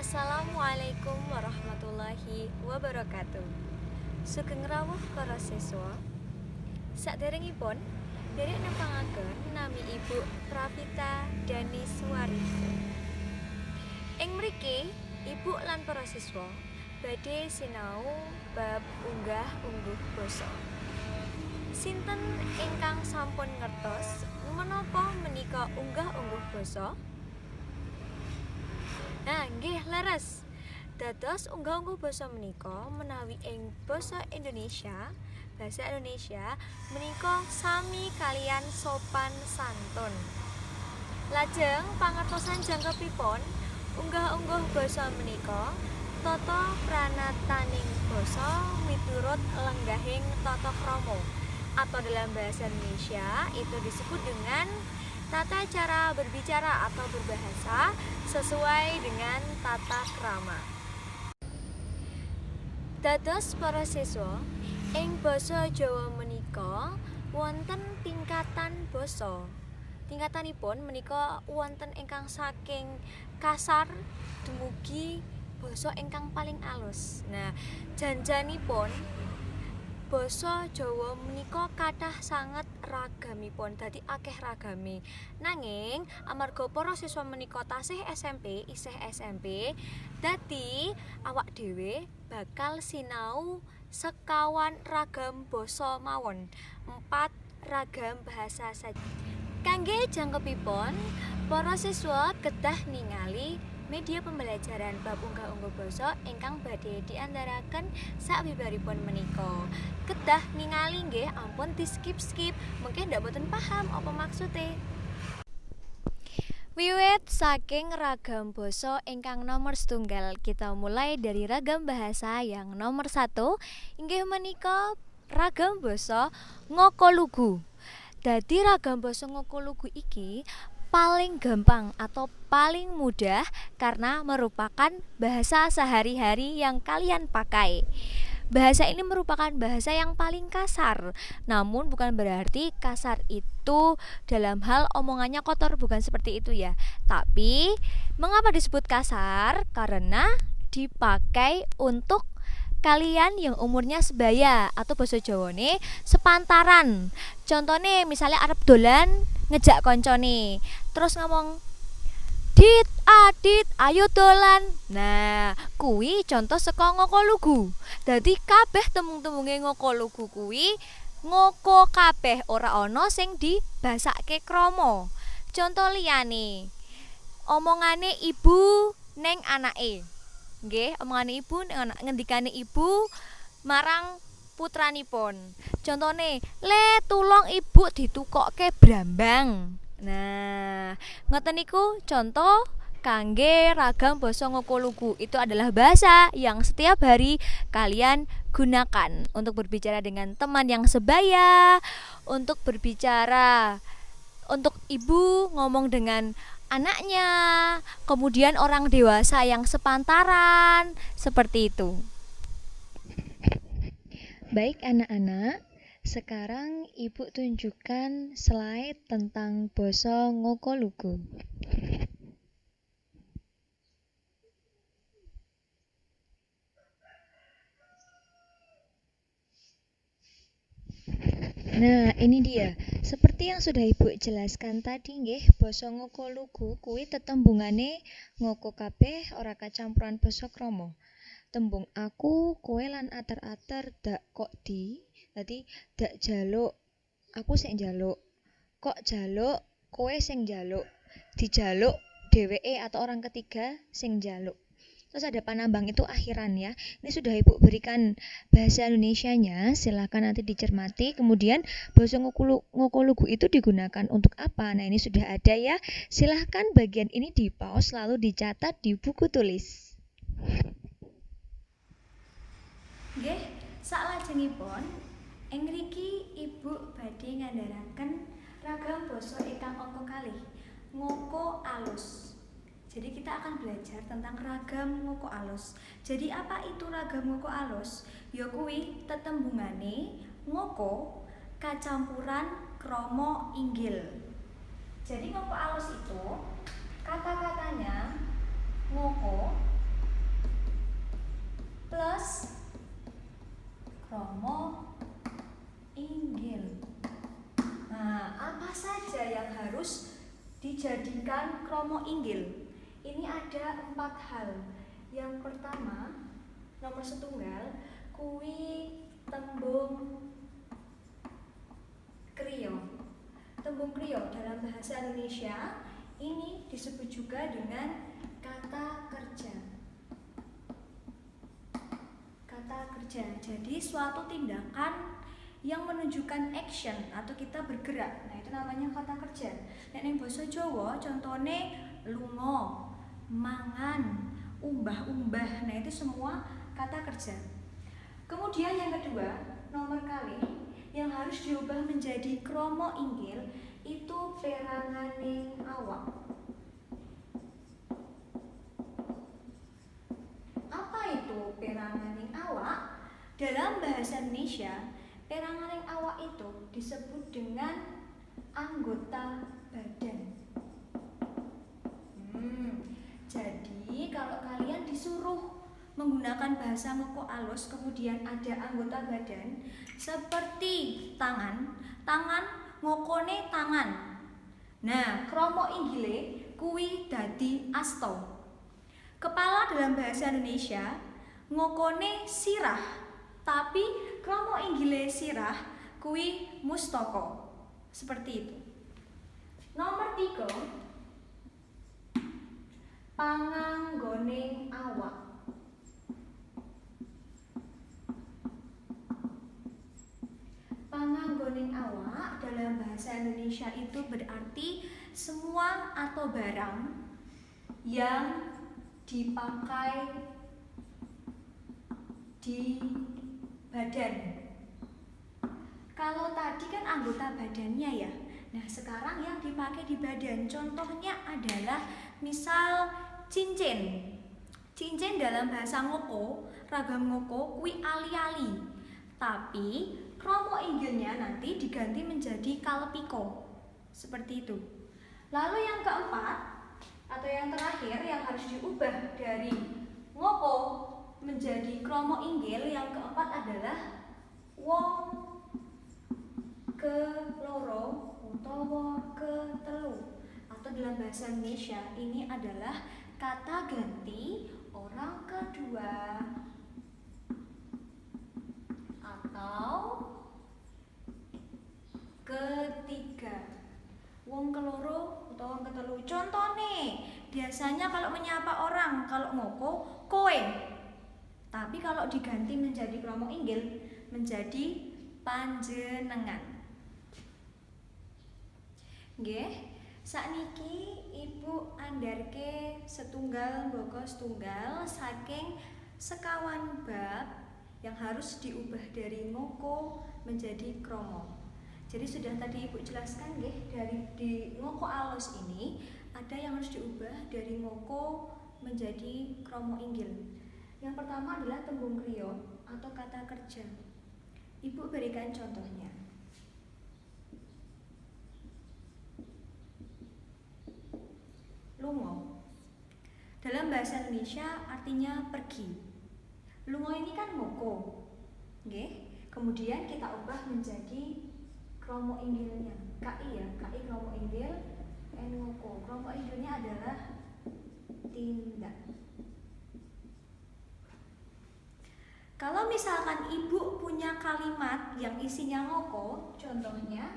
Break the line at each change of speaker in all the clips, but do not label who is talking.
Assalamualaikum warahmatullahi wabarakatuh. Sugeng rawuh para siswa. Saderengipun derek nepangaken nami Ibu Pravita Daniswari. Ing mriki Ibu lan para siswa badhe sinau bab unggah-ungguh basa. Sinten ingkang sampun ngertos menapa menika unggah-ungguh basa? Nah, nggih leres. Dados unggah-ungguh basa menika menawi ing basa Indonesia menika sami kalian sopan santun. Lajeng pangertosan jangkepipun unggah-ungguh basa menika tata pranataning basa miturut lenggahing tata krama atau dalam bahasa Indonesia itu disebut dengan tata cara berbicara atau berbahasa sesuai dengan tata krama. Dados para siswa, ing basa Jawa menika wonten tingkatan basa. Tingkatanipun menika wonten ingkang saking kasar dumugi basa ingkang paling alus. Nah, janjanipun basa Jawa menika kathah sanget ragamipun, dadi akeh ragame. Nanging amarga para siswa menika tasih isih SMP, dadi awak dhewe bakal sinau sekawan ragam basa mawon, 4 ragam bahasa saja. Kangge jangkepipun, para siswa kedah ningali media pembelajaran bab unggah-ungguh basa ingkang badhe diandharaken sabibaripun menika. Kedah ningali nggih, ampun di skip-skip, mungkin ndak boten paham apa maksude. Wiwit saking ragam basa ingkang nomor setunggal, kita mulai dari ragam bahasa yang nomor 1 inggih menika ragam basa Ngokolugu. Dadi ragam basa Ngokolugu iki paling gampang atau paling mudah karena merupakan bahasa sehari-hari yang kalian pakai. Bahasa ini merupakan bahasa yang paling kasar, namun bukan berarti kasar itu dalam hal omongannya kotor, bukan seperti itu ya. Tapi mengapa disebut kasar? Karena dipakai untuk kalian yang umurnya sebaya atau basa Jawane sepantaran. Contohnya misalnya arep dolan ngejak koncone, terus ngomong Dit, Adit, ayo dolan. Nah, kuwi contoh saka Ngokolugu. Dadi kabeh tembung-tembunge Ngokolugu kuwi ngoko kabeh, ora ana sing dibasake krama. Contoh liyane, omongane ibu neng anake. Nggih, omongane ibu neng anak, ngendikane ibu marang putranipun. Contone, "Le, tulung ibu ditukokke brambang." Nah, ngoten niku contoh kangge ragam basa Ngokolugu. Itu adalah bahasa yang setiap hari kalian gunakan untuk berbicara dengan teman yang sebaya, untuk berbicara untuk ibu ngomong dengan anaknya, kemudian orang dewasa yang sepantaran, seperti itu.
Baik anak-anak, sekarang ibu tunjukkan slide tentang basa Ngokolugu. Nah, ini dia. Seperti yang sudah Ibu jelaskan tadi nggih, basa Ngokolugu kuwi tetembungane ngoko kabeh ora kacampuran basa krama. Tembung aku, kowe lan ater-ater dak kok di. Dadi dak jaluk, aku sing njaluk. Kok jaluk, kowe sing njaluk. Dijaluk dheweke atau orang ketiga sing njaluk. Terus ada panambang itu akhiran ya. Ini sudah Ibu berikan bahasa Indonesianya, silakan nanti dicermati. Kemudian bahasa Ngokolugu itu digunakan untuk apa? Nah, ini sudah ada ya. Silahkan bagian ini di pause lalu dicatat di buku tulis.
Nggih, saklajengipun ing mriki Ibu badhe ngandharaken ragam basa ingkang angka kalih, ngoko alus. Jadi kita akan belajar tentang ragam ngoko alus. Jadi apa itu ragam ngoko alus? Ya kuwi tetembungane ngoko kacampuran krama inggil. Jadi ngoko alus itu kata-katanya ngoko plus kromo inggil. Nah, apa saja yang harus dijadikan kromo inggil? Ini ada 4 hal. Yang pertama, nomor setunggal, kuwi tembung kriya. Tembung kriya dalam bahasa Indonesia ini disebut juga dengan kata kerja. Kata kerja, jadi suatu tindakan yang menunjukkan action atau kita bergerak. Nah, itu namanya kata kerja. Nek ning basa Jawa contone lunga, mangan, umbah-umbah. Nah, itu semua kata kerja. Kemudian yang kedua, nomor kali yang harus diubah menjadi kromo inggil itu peranganing awak. Apa itu peranganing awak? Dalam bahasa Indonesia, peranganing awak itu disebut dengan anggota badan. Jadi kalau kalian disuruh menggunakan bahasa ngoko alus kemudian ada anggota badan seperti tangan ngokone tangan. Nah, kromo inggile kuwi dadi asto. Kepala dalam bahasa Indonesia ngokone sirah, tapi kromo inggile sirah kuwi mustaka. Seperti itu. Nomor 3, panganggoning awak. Panganggoning awak dalam bahasa Indonesia itu berarti semua atau barang yang dipakai di badan. Kalau tadi kan anggota badannya ya. Nah, sekarang yang dipakai di badan contohnya adalah misal cincin. Cincin dalam bahasa ngoko, ragam ngoko kuwi ali-ali. Tapi kromo inggilnya nanti diganti menjadi kalpiko. Seperti itu. Lalu yang keempat atau yang terakhir yang harus diubah dari ngoko menjadi kromo inggil yang keempat adalah wong keloro utawa ketelu, atau dalam bahasa Indonesia ini adalah kata ganti orang kedua atau ketiga. Wong keloro utawa wong ketelu. Contoh nih, biasanya kalau menyapa orang kalau ngoko koe. Tapi kalau diganti menjadi kromo inggil menjadi panjenengan. Nggih, sakniki Ibu andharke setunggal mbaka setunggal saking sekawan bab yang harus diubah dari ngoko menjadi kromo. Jadi sudah tadi Ibu jelaskan nggih, dari di ngoko alus ini ada yang harus diubah dari ngoko menjadi kromo inggil. Yang pertama adalah tembung kriya atau kata kerja. Ibu berikan contohnya. Lungo. Dalam bahasa Indonesia artinya pergi. Lungo ini kan ngoko. Nggih. Kemudian kita ubah menjadi kromo inggilnya. KI ya, KI kromo inggil ngoko. Kromo inggilnya adalah tindak. Kalau misalkan Ibu punya kalimat yang isinya ngoko, contohnya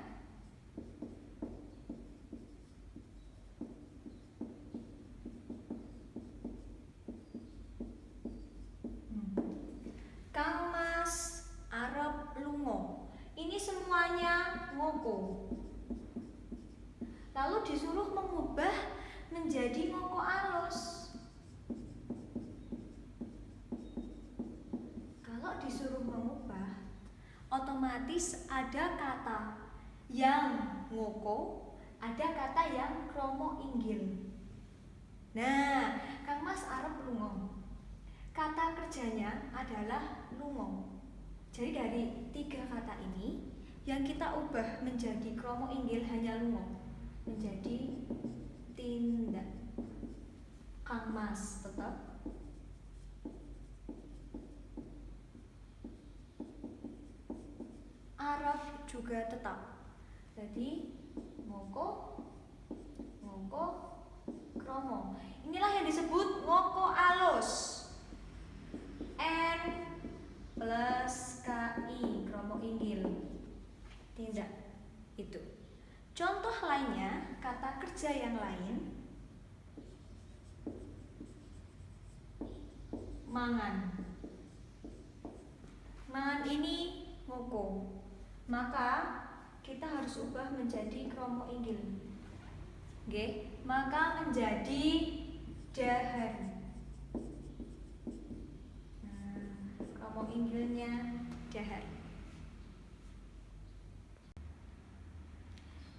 Kang Mas arep lungo. Ini semuanya ngoko. Lalu disuruh mengubah menjadi ngoko alus. Kalau disuruh mengubah, otomatis ada kata yang ngoko, ada kata yang kromo inggil. Nah, Kang Mas arep lungo. Kata kerjanya adalah lungo. Jadi dari 3 kata ini yang kita ubah menjadi kromo inggil hanya lungo, menjadi tindak. Kang Mas tetap Arab juga tetap. Jadi ngoko, ngoko, kromo. Inilah yang disebut ngoko alus. N plus KI, kromo inggil. Tidak, itu. Contoh lainnya, kata kerja yang lain. Mangan. Mangan ini ngoko. Maka kita harus ubah menjadi kromo inggil. Oke, maka menjadi dahar. Kromo inggilnya dahar.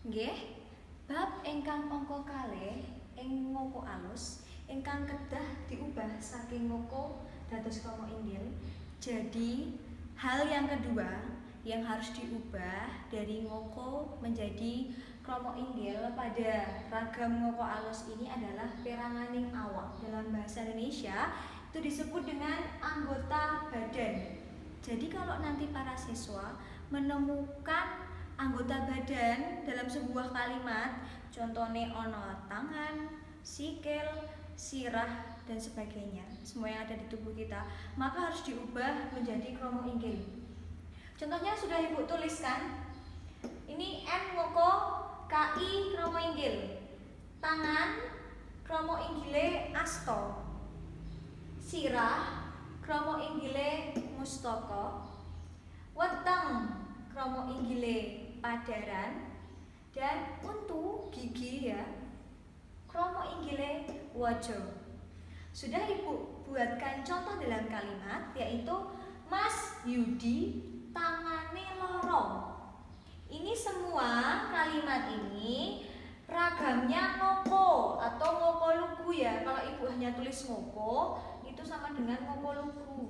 Nggih, bab ingkang angka kalih ing ngoko alus ingkang kedah diubah saking ngoko dados kromo inggil. Jadi hal yang kedua yang harus diubah dari ngoko menjadi kromo inggil pada ragam ngoko alus ini adalah peranganing awak. Dalam bahasa Indonesia itu disebut dengan anggota badan. Jadi kalau nanti para siswa menemukan anggota badan dalam sebuah kalimat, contohnya ono tangan, sikil, sirah, dan sebagainya, semua yang ada di tubuh kita, maka harus diubah menjadi kromo inggil. Contohnya sudah ibu tuliskan. Ini M ngoko, KI kromo inggil. Tangan kromo inggile asto. Sirah kromo inggile mustaka. Weteng kromo inggile padaran. Dan untu gigi ya, kromo inggile wajo. Sudah ibu buatkan contoh dalam kalimat, yaitu Mas Yudi tangane loro. Ini semua kalimat ini ragamnya ngoko atau ngoko lugu ya. Kalau ibu hanya tulis ngoko, itu sama dengan ngoko lugu.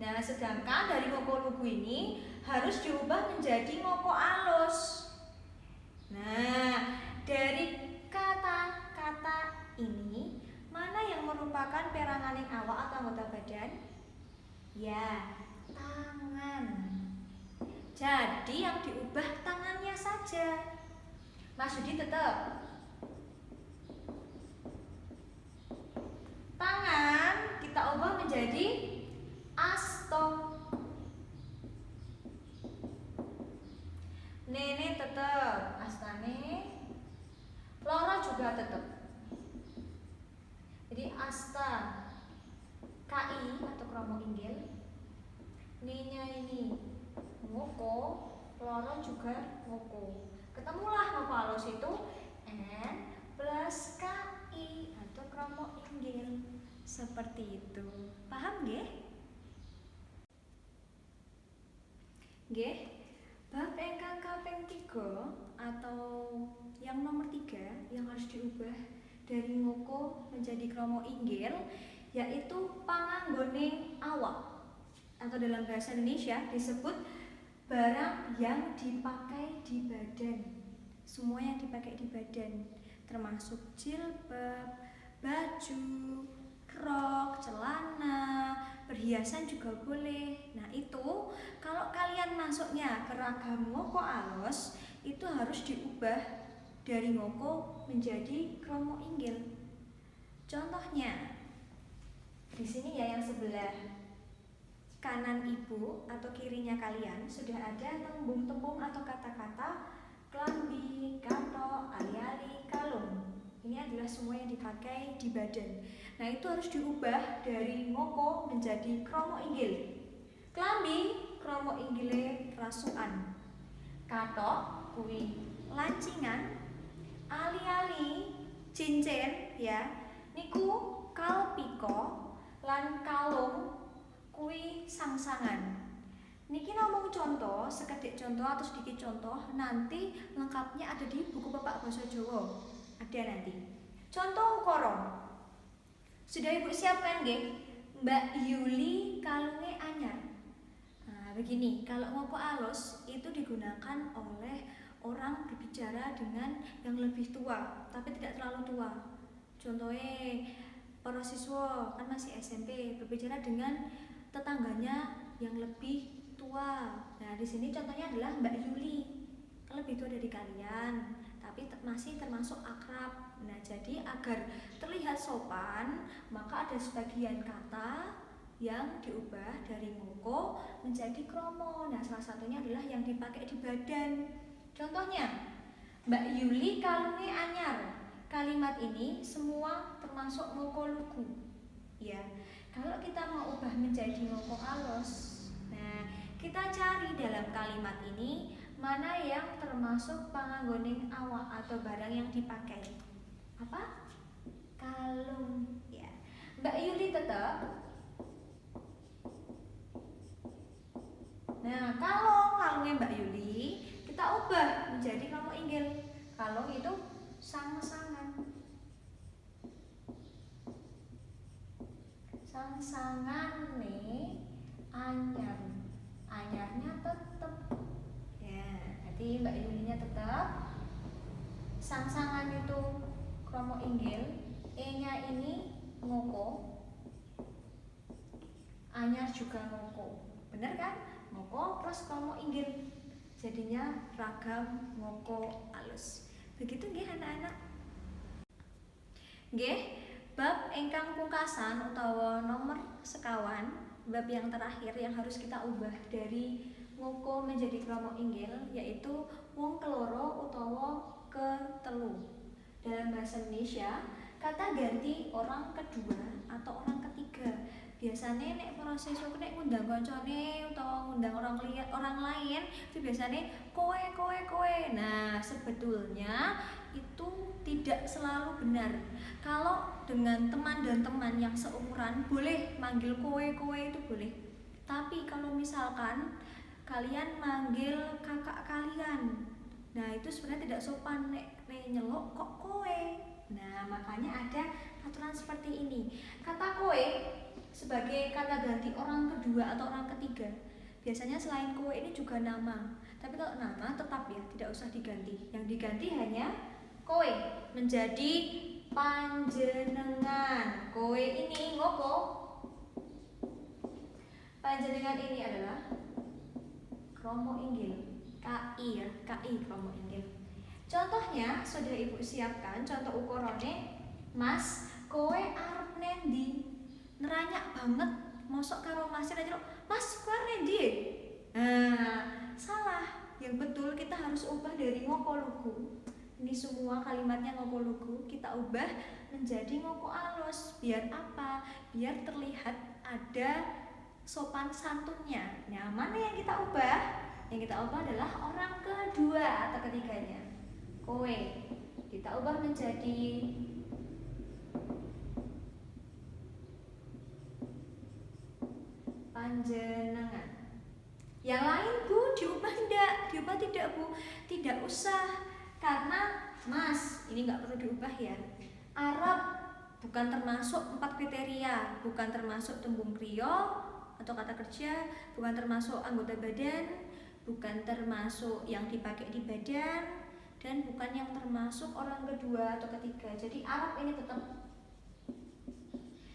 Nah, sedangkan dari ngoko lugu ini harus diubah menjadi ngoko alus. Nah, dari kata-kata ini, mana yang merupakan peranganing awak atau anggota badan? Ya, tangan. Jadi yang diubah tangannya saja. Mas Yudi tetap. Tangan kita ubah menjadi asto. Nene tetap, astane. Loro juga tetap. Jadi asta KI atau kromo inggil. Nenya ini ngoko, loro juga ngoko. Ketemulah ngoko alus itu N plus KI atau kromo inggil. Seperti itu. Paham nggih? Nggih. Bab ingkang kaping 3 atau yang nomor 3 yang harus diubah dari ngoko menjadi kromo inggil, yaitu panganggoning awak, atau dalam bahasa Indonesia disebut barang yang dipakai di badan. Semua yang dipakai di badan, termasuk jilbab, baju, rok, celana, perhiasan juga boleh. Nah, itu kalau kalian masuknya ke ragam ngoko alus, itu harus diubah dari ngoko menjadi kromo inggil. Contohnya di sini ya, yang sebelah kanan ibu atau kirinya kalian sudah ada tembung-tembung atau kata-kata klambi, kato, ali-ali, kalung. Ini adalah semua yang dipakai di badan. Nah, itu harus diubah dari ngoko menjadi kromo inggil. Klambi kromo inggile rasukan. Kato kuwi lancingan, ali-ali cincin ya. Niku kalpiko lan kalung kuwi sangsangan. Niki ngomong contoh, sekedhik contoh atau sedikit contoh, nanti lengkapnya ada di buku Pepak Basa Jawa. Ada nanti. Contoh ukara. Sudah ibu siapkan nggih? Mbak Yuli kalunge anyar. Nah, begini, kalau ngoko alus itu digunakan oleh orang berbicara dengan yang lebih tua, tapi tidak terlalu tua. Contohnya para siswa kan masih SMP berbicara dengan tetangganya yang lebih tua. Nah, di sini contohnya adalah Mbak Yuli, lebih tua dari kalian, tapi masih termasuk akrab. Nah, jadi agar terlihat sopan, maka ada sebagian kata yang diubah dari ngoko menjadi kromo. Nah, salah satunya adalah yang dipakai di badan. Contohnya, Mbak Yuli kalunge anyar. Kalimat ini semua termasuk ngoko lugu. Ya, kalau kita mau ubah menjadi ngoko alus, nah kita cari dalam kalimat ini mana yang termasuk panganggoning awak atau barang yang dipakai. Apa? Kalung. Ya. Mbak Yuli tetap. Nah, kalau kalungnya Mbak Yuli kita ubah menjadi kromo inggil. Kalung itu sang-sangan. Sang-sangan nih anyar. Anyarnya tetep. Ya, berarti Mbak Yulinya tetap. Sang-sangan itu kromo inggil. E-nya ini ngoko. Anyar juga ngoko. Bener kan? Ngoko plus kromo inggil. Jadinya ragam ngoko alus. Begitu nggih anak-anak. Nggih, bab ingkang pungkasan utawa nomor sekawan, bab yang terakhir yang harus kita ubah dari ngoko menjadi kromo inggil yaitu wong keloro utawa ketelu. Dalam bahasa Indonesia, kata ganti orang kedua atau orang ketiga. Biasanya nek para siswa nek ngundang koncone utawa ngundang orang lain itu biasanya kowe. Nah, sebetulnya itu tidak selalu benar. Kalau dengan teman dan teman yang seumuran boleh manggil kowe itu boleh. Tapi kalau misalkan kalian manggil kakak kalian, nah itu sebenarnya tidak sopan nek nyeluk kok kowe. Nah, makanya ada aturan seperti ini. Kata kowe sebagai kata ganti orang kedua atau orang ketiga. Biasanya selain kowe ini juga nama. Tapi kalau nama tetap ya, tidak usah diganti. Yang diganti hanya kowe menjadi panjenengan. Kowe ini ngoko. Panjenengan ini adalah kromo inggil. KI ya, KI kromo inggil. Contohnya sudah Ibu siapkan contoh ukurane. Mas, kowe arep nendi? Neranyak banget, mosok karo Mas aja. Mas, kowe nendi? Nah, salah. Yang betul kita harus ubah dari ngoko lugu. Ini semua kalimatnya ngoko lugu kita ubah menjadi ngoko alus. Biar apa? Biar terlihat ada sopan santunnya. Nah, mana yang kita ubah? Yang kita ubah adalah orang kedua atau ketiganya. Kowe kita ubah menjadi panjenengan. Yang lain Bu, diubah tidak? Diubah tidak Bu? Tidak usah. Karena Mas, ini nggak perlu diubah ya. Arab bukan termasuk 4 kriteria, bukan termasuk tembung kriya atau kata kerja, bukan termasuk anggota badan, bukan termasuk yang dipakai di badan, dan bukan yang termasuk orang kedua atau ketiga. Jadi Arab ini tetap.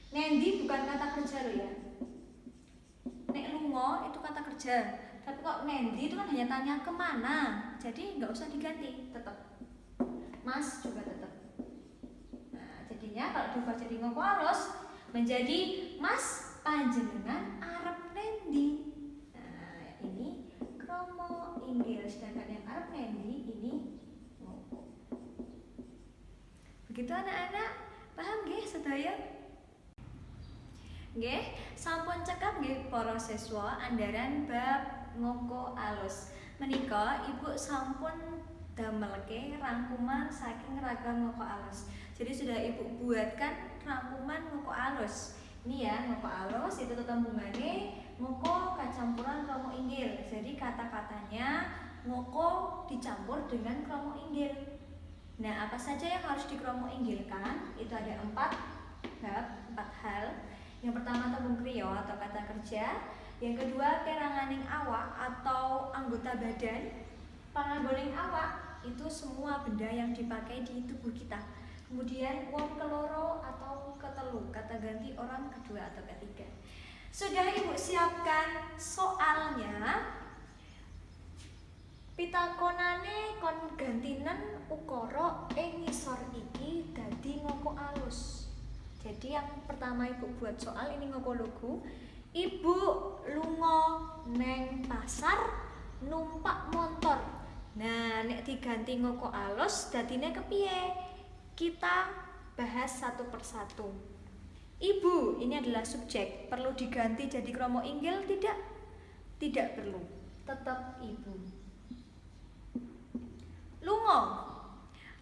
Nendi bukan kata kerja loh ya. Nek lungo itu kata kerja. Tapi kok nendi itu kan hanya tanya kemana. Jadi nggak usah diganti, tetap. Mas juga tetap. Nah, jadinya kalau diubah jadi ngoko alus menjadi Mas panjenengan arep nendi. Nah, ini kromo inggil, sedangkan yang arep nendi ini ngoko. Begitu anak-anak, paham nggih sedaya? Nggih, sampun cekap nggih para siswa andharan bab ngoko alus. Menika Ibu sampun damelke rangkuman saking ragam ngoko alus. Jadi sudah Ibu buatkan rangkuman ngoko alus. Ini ya, ngoko alus itu tetembungane ngoko kacampuran kromo inggil. Jadi kata-katanya ngoko dicampur dengan kromo inggil. Nah, apa saja yang harus dikromo inggilkan? Itu ada 4 hal. Yang pertama tembung kriya atau kata kerja. Yang kedua keranganing awak atau anggota badan. Panganggoning awak itu semua benda yang dipakai di tubuh kita. Kemudian wong keloro atau ketelu, kata ganti orang kedua atau ketiga. Sudah Ibu siapkan soalnya? Pitakonane kon gantinen ukara ing ngisor iki dadi ngoko alus. Jadi yang pertama Ibu buat soal ini ngoko lugu. Ibu lunga neng pasar numpak motor. Nah, nek diganti ngoko alus dadine kepiye? Kita bahas satu persatu. Ibu, ini adalah subjek. Perlu diganti jadi kromo inggil tidak? Tidak perlu. Tetap ibu. Lungo.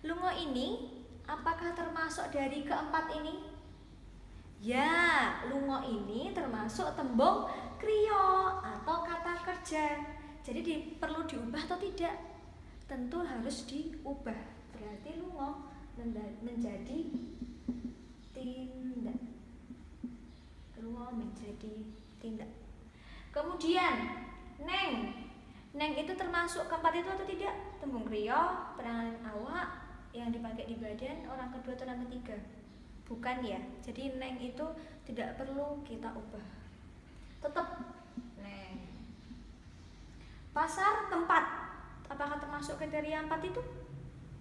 Lungo ini apakah termasuk dari keempat ini? Ya, lungo ini termasuk tembung kriya atau kata kerja. Jadi perlu diubah atau tidak? Tentu harus diubah. Berarti lungo menjadi tindak. Lungo menjadi tindak. Kemudian neng. Neng itu termasuk keempat itu atau tidak? Tembung kriya, penanganan awak yang dipakai di badan orang kedua atau orang ketiga. Bukan ya. Jadi neng itu tidak perlu kita ubah. Tetap neng. Pasar tempat. Apakah termasuk kriteria 4 itu?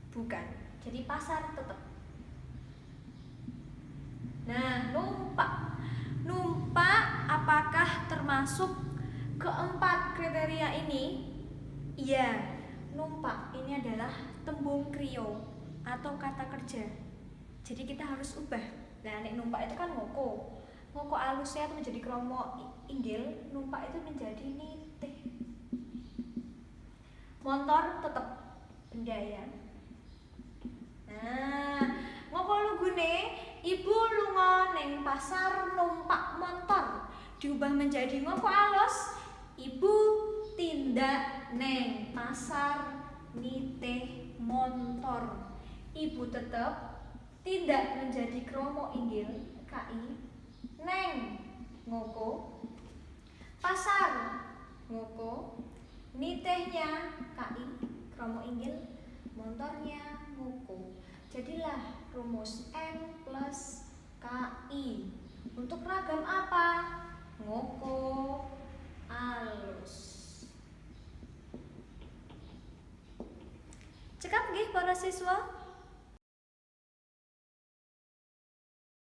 Bukan. Jadi pasar tetap. Nah, numpak. Numpak apakah termasuk keempat kriteria ini? Iya, numpak ini adalah tembung kriya atau kata kerja. Jadi kita harus ubah. Nah, nek numpak itu kan ngoko. Ngoko alusnya itu menjadi kromo inggil, numpak itu menjadi nitih. Motor tetap benda ya. Nah, ngoko lugune ibu lunga neng pasar numpak motor. Diubah menjadi ngoko alus. Ibu tindak neng pasar nitih motor. Ibu tetap tidak menjadi kromo inggil KI neng ngoko pasar ngoko nitihnya KI kromo inggil motornya ngoko. Jadilah rumus N plus KI. Untuk ragam apa? Ngoko alus. Cekap nggih para siswa?